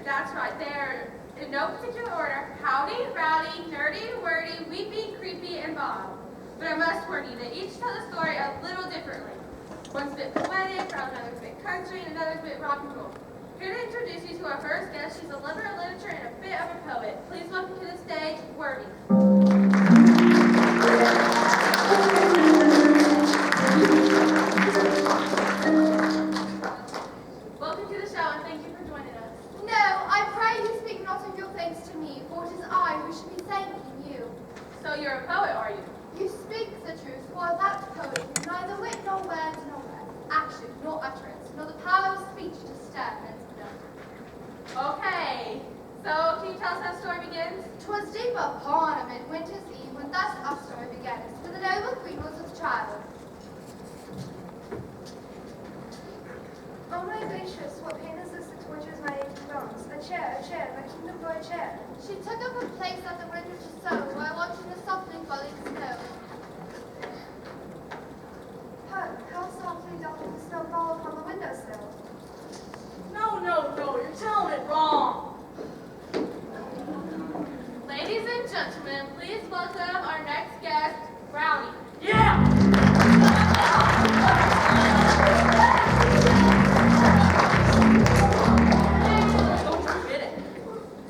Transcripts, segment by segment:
That's right, they're in no particular order: Howdy, Rowdy, Nerdy, Wordy, Weepy, Creepy, and Bob. But I must warn you, they each tell the story a little differently. One's a bit poetic, another's a bit country, and another's a bit rock and roll. Here to introduce you to our first guest, she's a lover of literature and a bit of a poet. Please welcome to the stage, Wordy. Welcome to the show, and thank you for joining us. No, I pray you speak not of your thanks to me, for it is I who should be thanking you. So you're a poet, are you? You speak the truth, for without poetry, neither wit nor words nor words, action nor utterance, nor the power of speech to stir men's blood. Okay, so can you tell us how the story begins? 'Twas deep upon a midwinter's eve, when thus our story begins, for the noble queen was with child. Oh my gracious, what pain is this that tortures my aching bones? A chair, my kingdom for a chair. She took up a place at the window to sew, while watching the softly falling snow. Hark, how softly doth the snow fall upon the windowsill. No, you're telling it wrong. Ladies and gentlemen, please welcome our next guest, Rowdy. Yeah! Don't forget it.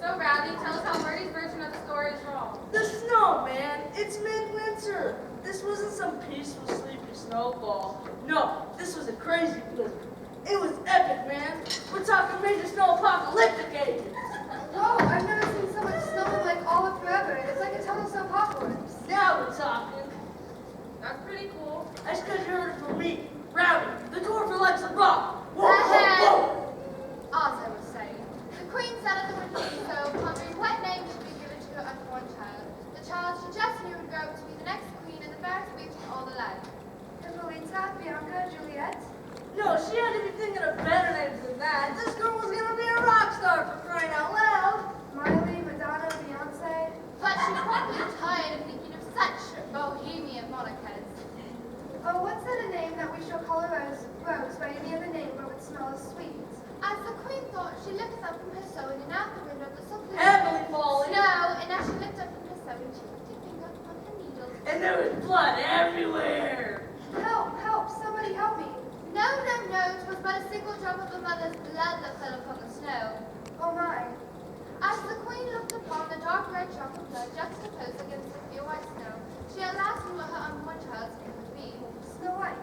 So Rowdy, tell us how Wordy's version of the story is wrong. The snow, man. It's midwinter. This wasn't some peaceful, sleepy snowfall. No, this was a crazy blizzard. It was epic, man. We're talking major snow apocalyptic ages. Whoa, I've never seen so much snow in like all of forever. It's like a total apocalypse. Now we're talking. That's pretty cool. That's because you heard it from me, Rowdy, the dwarf who likes to rock. Whoa, whoa, As I was saying, the queen sat at the window so pondering what name should be given to her unborn child. The child she just knew would grow up to be the next queen and the fairest beauty in all the land. Hippolyta, Bianca, Juliet. whoa. No, she had to be thinking of better names than that. This girl was going to be a rock star for crying out loud. Miley, Madonna, Beyonce. But she probably tired of thinking of such bohemian monikers. Oh, what's that a name that we shall call a rose by any other name but would smell as sweet? As the queen thought, she looked up from her sewing and out the window the softly Heavily falling. snow, and as she looked up from her sewing, she put her finger upon her needle. And there was blood everywhere. Help, somebody help me. No, 'twas but a single drop of a mother's blood that fell upon the snow. Oh my. As the queen looked upon the dark red drop of blood juxtaposed against the pure white snow, she at last knew what her unborn child's name would be. Snow White.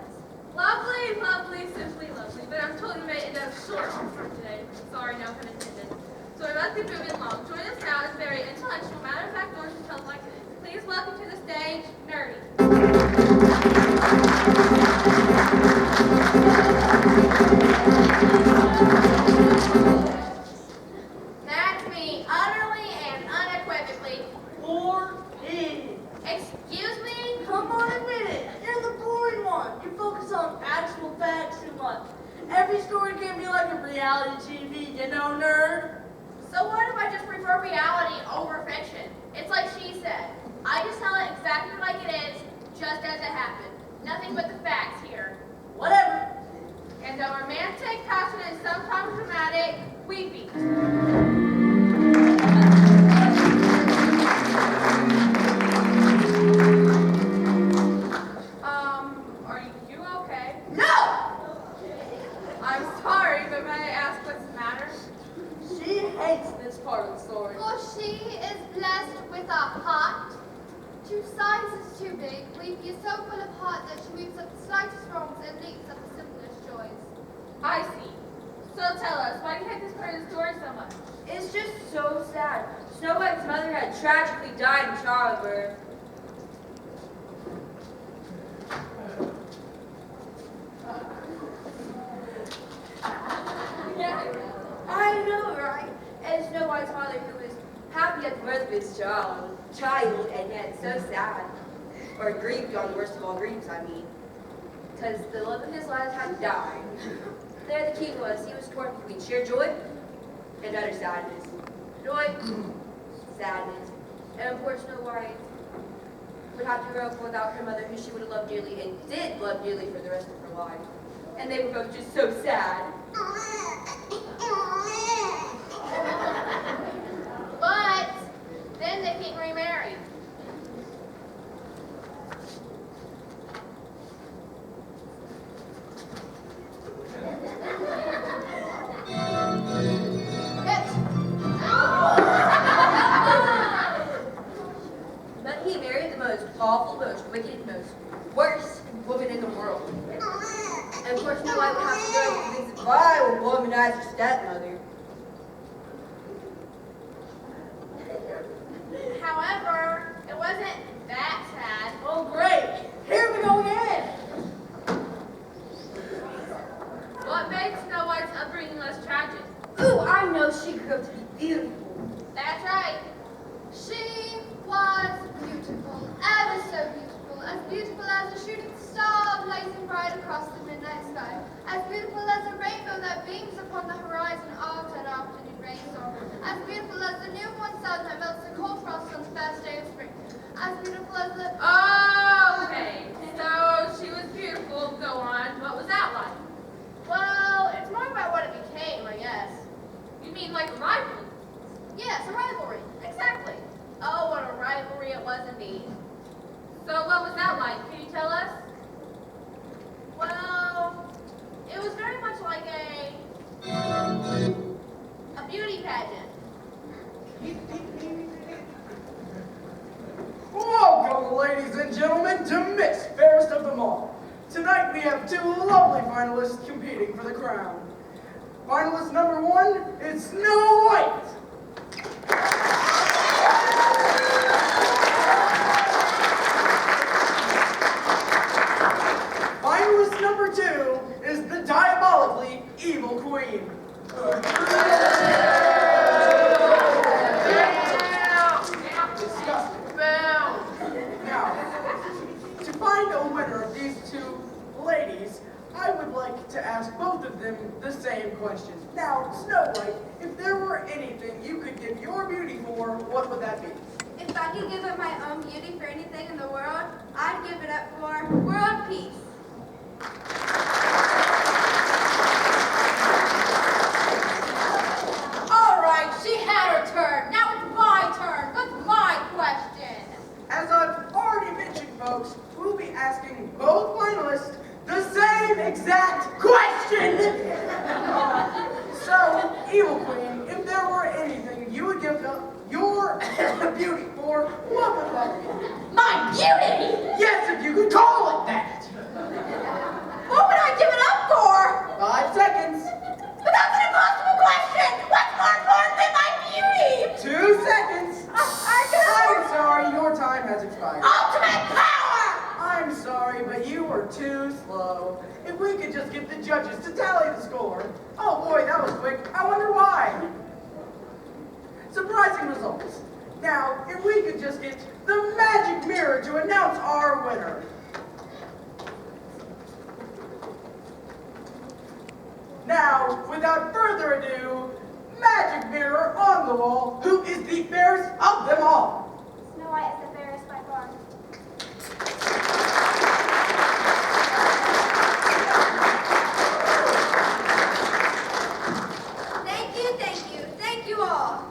Lovely, simply lovely. But I'm told you may end up short on for today. Sorry, no pun intended. So we must be moving along. Join us now is very intellectual, matter-of-fact stories to tell like it is. Please welcome to the stage, Nerdy. That's me, utterly and unequivocally. Wordy. Excuse me? Come on, admit it. You're the boring one. You focus on actual facts too much. Every story can be like a reality TV, you know, nerd? So what if I just prefer reality over fiction? It's like she said. I just tell it exactly like it is, just as it happened. Nothing but the facts here. Whatever. And the romantic, passionate, and sometimes dramatic, Weepy. Are you okay? No! I'm sorry, but may I ask what's the matter? She hates this part of the story. For she is blessed with a heart. 2 sizes too big, Weepy is so full of heart that she weeps at the slightest wrongs and leaps at the simplest joys. I see. So tell us, why do you hate this part of the story so much? It's just so sad. Snow White's mother had tragically died in childbirth. I know, right? And Snow White's mother, who was happy at the birth of his child, and yet so sad. Or grieved beyond the worst of all griefs, I mean. Because the love of his life had died. There the king was. He was torn between sheer joy and utter sadness. Joy, sadness. And poor Snow White would have to grow up without her mother, who she would have loved dearly and did love dearly for the rest of her life. And they were both just so sad. But then the king remarried. But he married the most awful, most wicked, most worst woman in the world. And of course, Snow White would have to go through things vile womanize her stepmother. However, it wasn't that sad. Oh, great. Here we go again. What made Snow White's upbringing less tragic? Ooh, I know she grew up to be beautiful. That's right. She was beautiful, ever so beautiful as a shooting star blazing bright across the midnight sky, as beautiful as a rainbow that beams upon the horizon after an afternoon rainstorm, as beautiful as the newborn sun that melts the cold frost on the first day of spring, as beautiful as the... Okay, so she was beautiful. Go on. What was that like? Well, it's more about what it became, I guess. You mean like a rivalry? Yes, a rivalry. Exactly. Oh, what a rivalry it was indeed. So what was that like? Can you tell us? Well, it was very much like a beauty pageant. Welcome, ladies and gentlemen, to Miss Fairest of them all. Tonight we have two lovely finalists competing for the crown. Finalist number 1 is Snow White. Finalist number 2 is the diabolically evil queen. Disgusting. Now, to find a winner of these two ladies, I would like to ask both of them the same question. Now, Snow White, if there were anything you could give your beauty for, what would that be? If I could give up my own beauty for anything in the world, I'd give it up for world peace. All right, she had her turn. Now it's my turn. What's my question? As I've already mentioned, folks, we'll be asking both finalists the same exact question. So, Evil Queen, if there were anything you would give up your beauty for, what would that be? My beauty? Yes, if you could call it that. What would I give it up for? 5 seconds. But that's an impossible question. What's more important than my beauty? 2 seconds. I'm sorry, your time has expired. Ultimate power! I'm sorry, but you were too slow. If we could just get the judges to tally the score. Oh boy, that was quick. I wonder why. Surprising results. Now, if we could just get the magic mirror to announce our winner. Now, without further ado, magic mirror on the wall, who is the fairest of them all? Snow White is the fairest by far. Thank you all.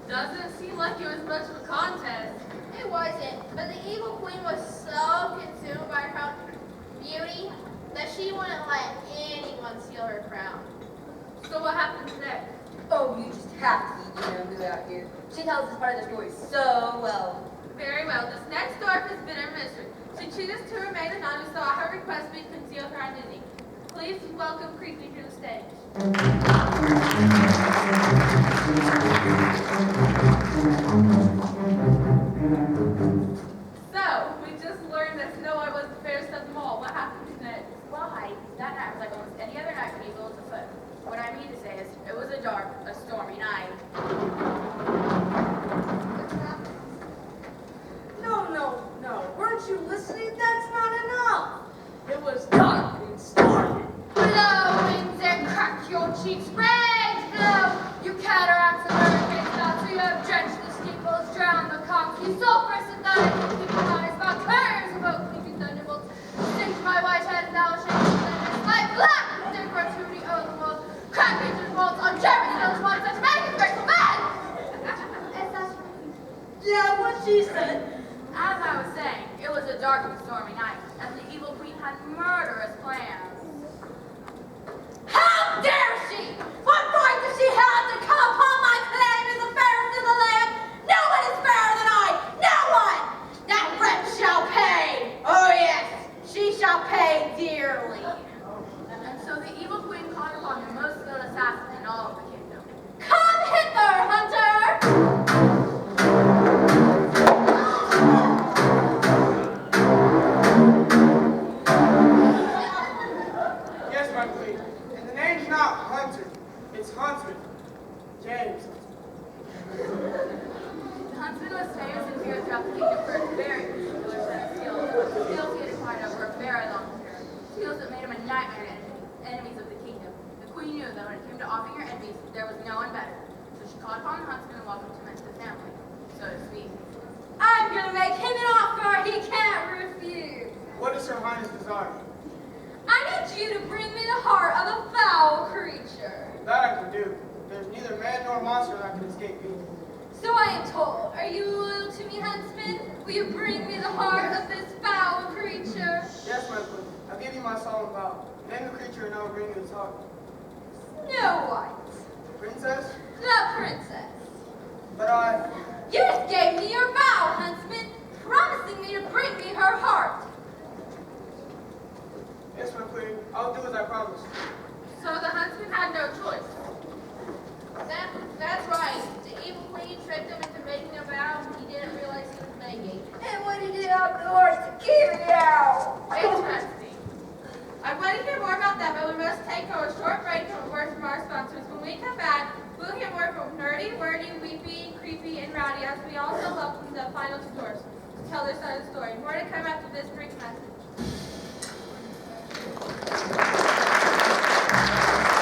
Doesn't seem like it was much of a contest. It wasn't, but the evil queen was so consumed by her own beauty that she wouldn't let anyone steal her crown. So what happens next? Oh, you just have to meet Nunu out here. She tells us part of the story so well. Very well. This next dwarf has been our mystery. She chooses to remain anonymous, so at her request we conceal her identity. Please welcome Creepy to the stage. So, we just learned that Snow White was the fairest of them all. What happens next? Well, Heidi, that night was like almost any other night when Eagle was afoot. What I mean to say is, it was a dark, a stormy night. No. It was dark and stormy. Blow winds and crack your cheeks, rage blow. You cataracts and hurricanes, thoughts you have drenched the steeples, drowned the cocks. You sulphur synthetic, keeping eyes about curves of oak, leaping thunderbolts. Sink my white head and thou shalt blend like black, thick gratuity o'er the world. Crack into the bolts on Jerry's those ones that make a grateful man. Is that Yeah, what she said. As I was saying, it was a dark and stormy night, and the evil queen had murderous plans. How dare she? What right does she have to come upon my claim as the fairest in the land? No one is fairer than I! No one! That wretch shall pay! Oh yes, she shall pay dearly. And so the evil queen called upon the most skilled assassin in all of the kingdom. Come hither, hunter! Yes, my queen. And the name's not Hunter. It's Huntsman. James. The huntsman was famous and feared throughout the kingdom for his very particular set of skills he had acquired over a very long period. Skills that made him a nightmare to enemies of the kingdom. The queen knew that when it came to offering her enemies, there was no one better. So she called upon the huntsman and welcomed him into the family, so to speak. I'm gonna make him an offer he can't refuse. What does Her Highness desire? I need you to bring me the heart of a foul creature. That I can do. There's neither man nor monster that can escape me. So I am told. Are you loyal to me, huntsman? Will you bring me the heart of this foul creature? Yes, my queen. I'll give you my solemn vow. Name the creature and I will bring you his heart. Snow White, Princess? the princess. But I... You just gave me your vow, huntsman, promising me to bring me her heart. Yes, my queen. I'll do as I promised. So the huntsman had no choice. That's right. The evil queen tricked him into making a vow he didn't realize he was making. And what he did outdoors to carry it out. Interesting. I want to hear more about that, but we must take a short break from words from our sponsors. When we come back, we'll hear more from Nerdy, Wordy, Weepy, Creepy, and Rowdy, as we also welcome the final stores to tell their side of the story. More to come after this brief message.